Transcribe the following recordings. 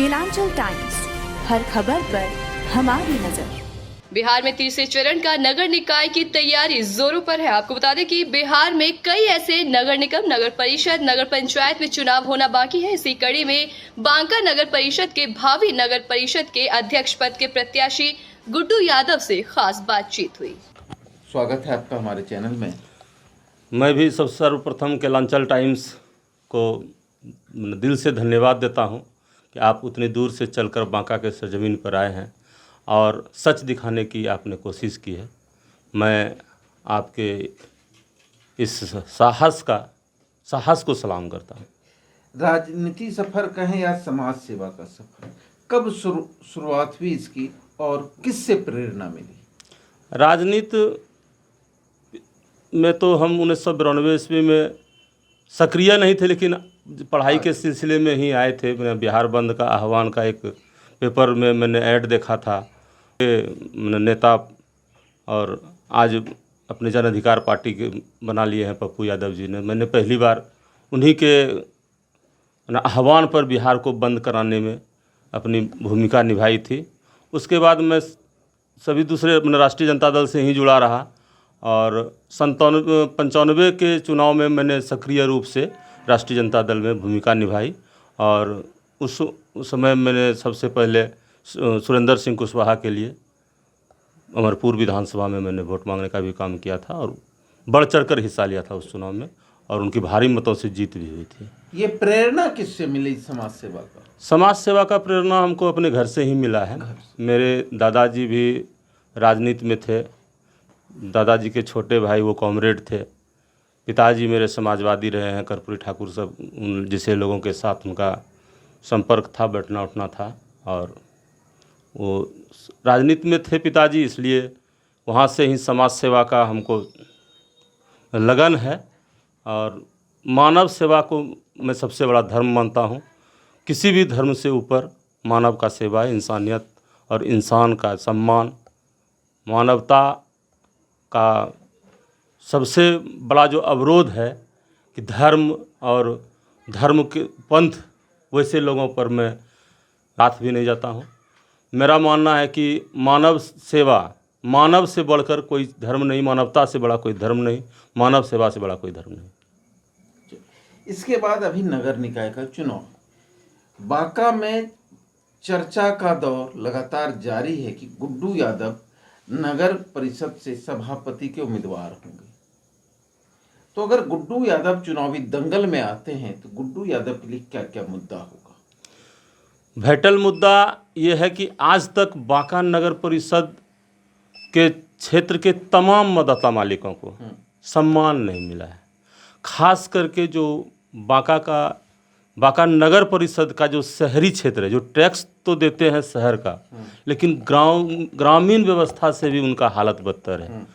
Kelanchal times, हर खबर पर हमारी नजर। बिहार में तीसरे चरण का नगर निकाय की तैयारी जोरों पर है। आपको बता दें कि बिहार में कई ऐसे नगर निगम, नगर परिषद, नगर पंचायत में चुनाव होना बाकी है। इसी कड़ी में बांका नगर परिषद के भावी नगर परिषद के अध्यक्ष पद के प्रत्याशी गुड्डू यादव से खास बातचीत हुई। स्वागत है आपका हमारे चैनल में। मैं भी सर्वप्रथम केलांचल टाइम्स को दिल से धन्यवाद देता हूं कि आप उतनी दूर से चलकर बांका के सरजमीन पर आए हैं और सच दिखाने की आपने कोशिश की है। मैं आपके इस साहस को सलाम करता हूं। राजनीति सफ़र कहें या समाज सेवा का सफ़र, कब शुरुआत हुई इसकी और किससे प्रेरणा मिली? राजनीति में तो हम 1992 ईस्वी में सक्रिय नहीं थे, लेकिन पढ़ाई के सिलसिले में ही आए थे। मैंने बिहार बंद का आह्वान का एक पेपर में मैंने ऐड देखा था। नेता और आज अपने जन अधिकार पार्टी के बना लिए हैं पप्पू यादव जी ने। मैंने पहली बार उन्हीं के आह्वान पर बिहार को बंद कराने में अपनी भूमिका निभाई थी। उसके बाद मैं सभी दूसरे राष्ट्रीय जनता दल से ही जुड़ा रहा और 95 के चुनाव में मैंने सक्रिय रूप से राष्ट्रीय जनता दल में भूमिका निभाई और उस समय मैंने सबसे पहले सुरेंद्र सिंह कुशवाहा के लिए अमरपुर विधानसभा में मैंने वोट मांगने का भी काम किया था और बढ़ चढ़कर हिस्सा लिया था उस चुनाव में और उनकी भारी मतों से जीत भी हुई थी। ये प्रेरणा किससे मिली समाज सेवा का? समाज सेवा का प्रेरणा हमको अपने घर से ही मिला है। मेरे दादाजी भी राजनीति में थे। दादाजी के छोटे भाई वो कॉमरेड थे। पिताजी मेरे समाजवादी रहे हैं, कर्पूरी ठाकुर सब जिसे लोगों के साथ उनका संपर्क था, बैठना उठना था और वो राजनीति में थे पिताजी, इसलिए वहाँ से ही समाज सेवा का हमको लगन है। और मानव सेवा को मैं सबसे बड़ा धर्म मानता हूँ। किसी भी धर्म से ऊपर मानव का सेवा, इंसानियत और इंसान का सम्मान, मानवता का सबसे बड़ा जो अवरोध है कि धर्म और धर्म के पंथ, वैसे लोगों पर मैं हाथ भी नहीं जाता हूँ। मेरा मानना है कि मानव सेवा, मानव से बढ़कर कोई धर्म नहीं, मानवता से बड़ा कोई धर्म नहीं, मानव सेवा से बड़ा कोई धर्म नहीं। इसके बाद अभी नगर निकाय का चुनाव, बांका में चर्चा का दौर लगातार जारी है कि गुड्डू यादव नगर परिषद से सभापति के उम्मीदवार होंगे। तो अगर गुड्डू यादव चुनावी दंगल में आते हैं तो गुड्डू यादव के लिए क्या क्या मुद्दा होगा? वाइटल मुद्दा ये है कि आज तक बांका नगर परिषद के क्षेत्र के तमाम मतदाता मालिकों को सम्मान नहीं मिला है। खास करके जो बांका नगर परिषद का जो शहरी क्षेत्र है, जो टैक्स तो देते हैं शहर का, लेकिन ग्रामीण व्यवस्था से भी उनका हालत बदतर है।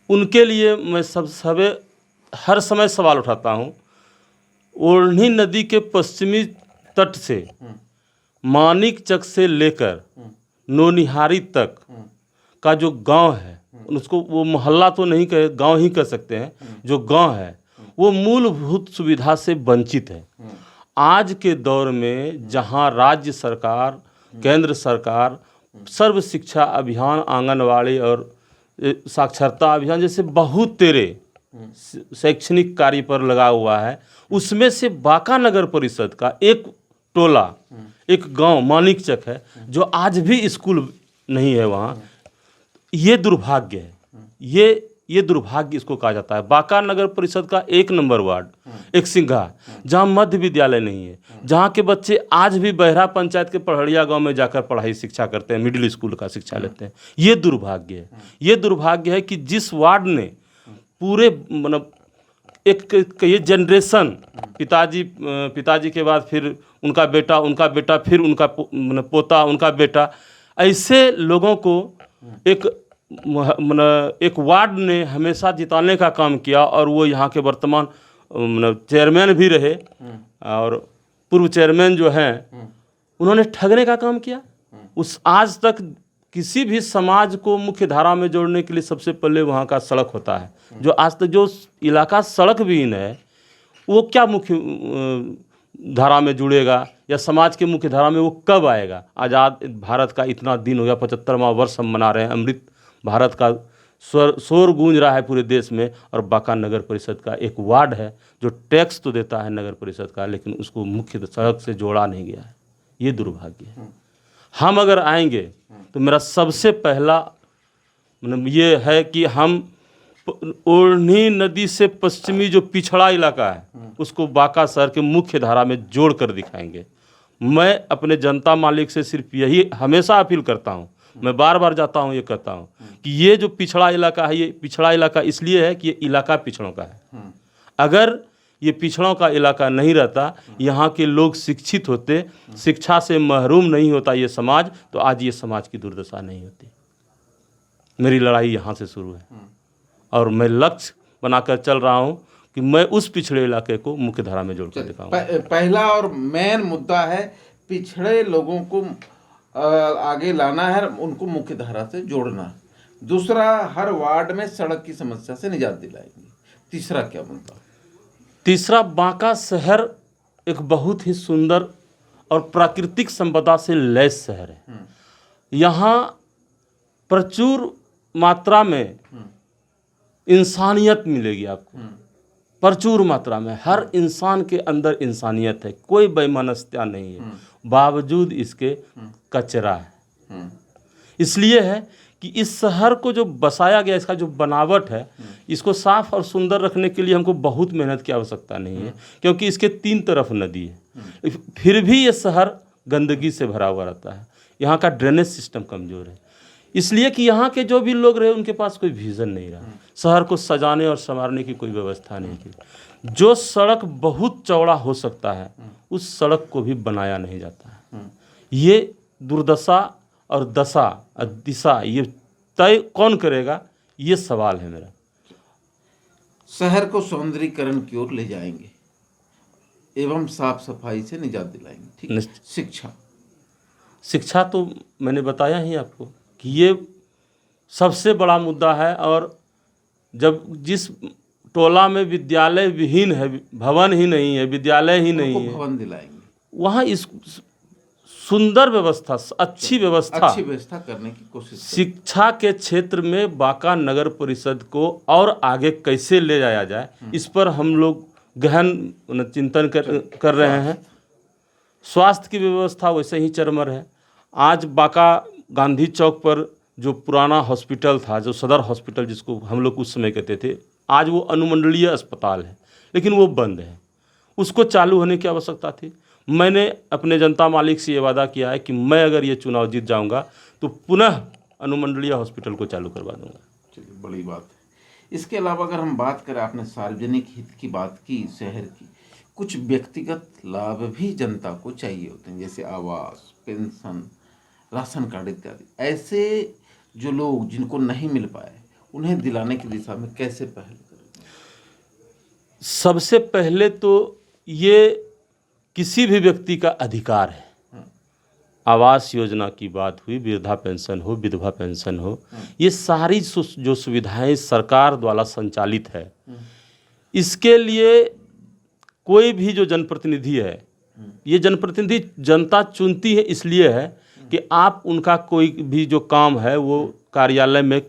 उनके लिए मैं हर समय सवाल उठाता हूँ। ओढ़नी नदी के पश्चिमी तट से मानिकचक से लेकर नोनिहारी तक का जो गांव है, उसको वो मोहल्ला तो नहीं कहे, गांव ही कह सकते हैं, जो गांव है वो मूलभूत सुविधा से वंचित है। आज के दौर में जहां राज्य सरकार, केंद्र सरकार सर्व शिक्षा अभियान, आंगनवाड़ी और साक्षरता अभियान जैसे बहुत तेरे शैक्षणिक कार्य पर लगा हुआ है, उसमें से बांका नगर परिषद का एक टोला, एक गांव मानिकचक है जो आज भी स्कूल नहीं है वहाँ। ये दुर्भाग्य है। ये दुर्भाग्य इसको कहा जाता है। बांका नगर परिषद का 1 नंबर वार्ड, एक सिंघा, जहाँ मध्य विद्यालय नहीं है, जहाँ के बच्चे आज भी बहरा पंचायत के पढ़ड़िया गांव में जाकर पढ़ाई शिक्षा करते हैं, मिडिल स्कूल का शिक्षा लेते हैं। ये दुर्भाग्य है। ये दुर्भाग्य है कि जिस वार्ड ने पूरे मतलब ये जनरेशन, पिताजी के बाद फिर उनका बेटा फिर उनका पोता, उनका बेटा, ऐसे लोगों को एक वार्ड ने हमेशा जिताने का काम किया और वो यहाँ के वर्तमान चेयरमैन भी रहे और पूर्व चेयरमैन जो हैं उन्होंने ठगने का काम किया। उस आज तक किसी भी समाज को मुख्य धारा में जोड़ने के लिए सबसे पहले वहाँ का सड़क होता है। जो आज तक जो इलाका सड़क विहीन है वो क्या धारा में जुड़ेगा या समाज के मुख्य धारा में वो कब आएगा? आज़ाद भारत का इतना दिन हो गया, 75वां वर्ष हम मना रहे हैं, अमृत भारत का शोर गूंज रहा है पूरे देश में, और बांका नगर परिषद का एक वार्ड है जो टैक्स तो देता है नगर परिषद का, लेकिन उसको मुख्य सड़क से जोड़ा नहीं गया है। ये दुर्भाग्य है। हम अगर आएंगे तो मेरा सबसे पहला मतलब ये है कि हम ओढ़नी नदी से पश्चिमी जो पिछड़ा इलाका है उसको बांका शहर के मुख्य धारा में जोड़ कर दिखाएंगे। मैं अपने जनता मालिक से सिर्फ यही हमेशा अपील करता हूँ, मैं बार बार जाता हूँ, ये कहता हूँ कि ये जो पिछड़ा इलाका है, ये पिछड़ा इलाका इसलिए है कि ये इलाका पिछड़ों का है। अगर ये पिछड़ों का इलाका नहीं रहता, यहाँ के लोग शिक्षित होते, शिक्षा से महरूम नहीं होता ये समाज, तो आज ये समाज की दुर्दशा नहीं होती। मेरी लड़ाई यहाँ से शुरू है और मैं लक्ष्य बनाकर चल रहा हूँ कि मैं उस पिछड़े इलाके को मुख्य धारा में जोड़कर दिखाऊंगा। पहला और मेन मुद्दा है पिछड़े लोगों को आगे लाना है, उनको मुख्य धारा से जोड़ना। दूसरा, हर वार्ड में सड़क की समस्या से निजात दिलाएंगे। तीसरा क्या मुद्दा? तीसरा, बांका शहर एक बहुत ही सुंदर और प्राकृतिक संपदा से लैस शहर है। यहाँ प्रचुर मात्रा में इंसानियत मिलेगी आपको, प्रचुर मात्रा में। हर इंसान के अंदर इंसानियत है, कोई बेमनस्या नहीं है, बावजूद इसके कचरा है। इसलिए है कि इस शहर को जो बसाया गया, इसका जो बनावट है, इसको साफ और सुंदर रखने के लिए हमको बहुत मेहनत की आवश्यकता नहीं है, क्योंकि इसके 3 तरफ नदी है। फिर भी ये शहर गंदगी से भरा हुआ रहता है। यहाँ का ड्रेनेज सिस्टम कमज़ोर है, इसलिए कि यहाँ के जो भी लोग रहे उनके पास कोई विज़न नहीं रहा। शहर को सजाने और संवारने की कोई व्यवस्था नहीं की। जो सड़क बहुत चौड़ा हो सकता है उस सड़क को भी बनाया नहीं जाता है। ये दुर्दशा और दशा और दिशा ये तय कौन करेगा, ये सवाल है मेरा। शहर को सौंदर्यीकरण की ओर ले जाएंगे एवं साफ सफाई से निजात दिलाएंगे। ठीक। शिक्षा तो मैंने बताया ही आपको कि ये सबसे बड़ा मुद्दा है। और जब जिस टोला में विद्यालय विहीन है, भवन ही नहीं है, विद्यालय ही नहीं है, भवन दिलाएंगे, वहाँ इस सुंदर व्यवस्था, अच्छी व्यवस्था करने की कोशिश। शिक्षा के क्षेत्र में बांका नगर परिषद को और आगे कैसे ले जाया जाए, इस पर हम लोग गहन चिंतन कर रहे हैं। स्वास्थ्य की व्यवस्था वैसे ही चरमर है। आज बांका गांधी चौक पर जो पुराना हॉस्पिटल था, जो सदर हॉस्पिटल जिसको हम लोग उस समय कहते थे, आज वो अनुमंडलीय अस्पताल है, लेकिन वो बंद है। उसको चालू होने की आवश्यकता थी। मैंने अपने जनता मालिक से ये वादा किया है कि मैं अगर ये चुनाव जीत जाऊंगा तो पुनः अनुमंडलीय हॉस्पिटल को चालू करवा दूंगा। चलिए, बड़ी बात है। इसके अलावा अगर हम बात करें, आपने सार्वजनिक हित की बात की, शहर की, कुछ व्यक्तिगत लाभ भी जनता को चाहिए होते हैं, जैसे आवास, पेंशन, राशन कार्ड इत्यादि। ऐसे जो लोग जिनको नहीं मिल पाए, उन्हें दिलाने की दिशा में कैसे पहल करें? सबसे पहले तो ये किसी भी व्यक्ति का अधिकार है। आवास योजना की बात हुई, वृद्धा पेंशन हो, विधवा पेंशन हो, ये सारी जो सुविधाएं सरकार द्वारा संचालित है, इसके लिए कोई भी जो जनप्रतिनिधि है, ये जनप्रतिनिधि जनता चुनती है, इसलिए है कि आप उनका कोई भी जो काम है वो कार्यालय में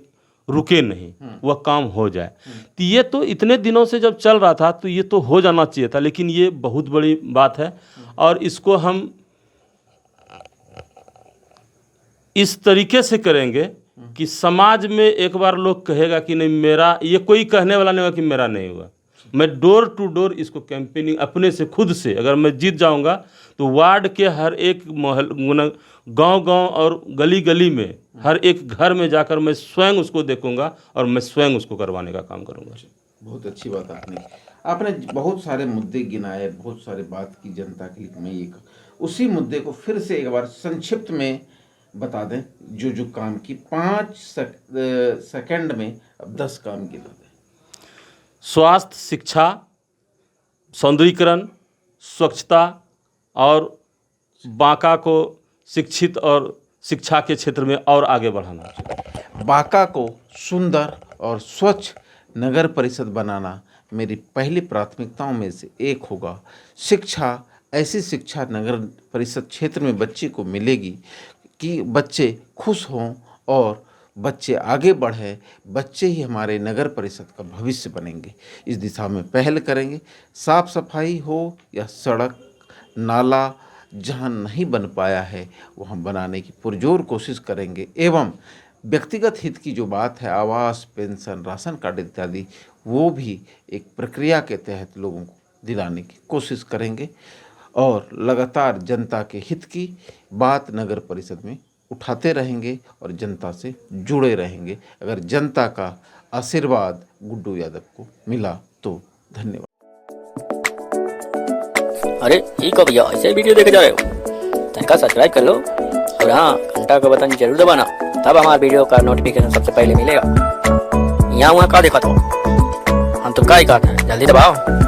रुके नहीं, वह काम हो जाए। तो ये तो इतने दिनों से जब चल रहा था तो ये तो हो जाना चाहिए था, लेकिन ये बहुत बड़ी बात है। और इसको हम इस तरीके से करेंगे कि समाज में एक बार लोग कहेगा कि नहीं मेरा, ये कोई कहने वाला नहीं होगा कि मेरा नहीं हुआ। मैं डोर टू डोर इसको कैंपेनिंग अपने से, खुद से, अगर मैं जीत जाऊंगा तो वार्ड के हर एक महल, गांव-गांव और गली गली में हर एक घर में जाकर मैं स्वयं उसको देखूंगा और मैं स्वयं उसको करवाने का काम करूंगा। बहुत अच्छी बात आपने बहुत सारे मुद्दे गिनाए, बहुत सारे बात की जनता के लिए। मैं ये उसी मुद्दे को फिर से एक बार संक्षिप्त में बता दें, जो काम की 5 सेकंड में अब 10 काम गिना दें। स्वास्थ्य, शिक्षा, सौंदर्यीकरण, स्वच्छता और बांका को शिक्षित और शिक्षा के क्षेत्र में और आगे बढ़ाना। बांका को सुंदर और स्वच्छ नगर परिषद बनाना मेरी पहली प्राथमिकताओं में से एक होगा। शिक्षा ऐसी शिक्षा नगर परिषद क्षेत्र में बच्चे को मिलेगी कि बच्चे खुश हों और बच्चे आगे बढ़े, बच्चे ही हमारे नगर परिषद का भविष्य बनेंगे। इस दिशा में पहल करेंगे। साफ सफाई हो या सड़क नाला जहाँ नहीं बन पाया है वहाँ बनाने की पुरजोर कोशिश करेंगे एवं व्यक्तिगत हित की जो बात है आवास, पेंशन, राशन कार्ड इत्यादि वो भी एक प्रक्रिया के तहत लोगों को दिलाने की कोशिश करेंगे और लगातार जनता के हित की बात नगर परिषद में उठाते रहेंगे और जनता से जुड़े रहेंगे। अगर जनता का आशीर्वाद गुड्डू यादव को मिला तो धन्यवाद। अरे ये कब भैया ऐसे वीडियो देखे जा रहे हो? तनिका सब्सक्राइब कर लो और हाँ घंटा का बटन जरूर दबाना, तब हमारे वीडियो का नोटिफिकेशन सबसे पहले मिलेगा। यहाँ वहाँ का देखा तो हम तो क्या ही कहते हैं, जल्दी दबाओ।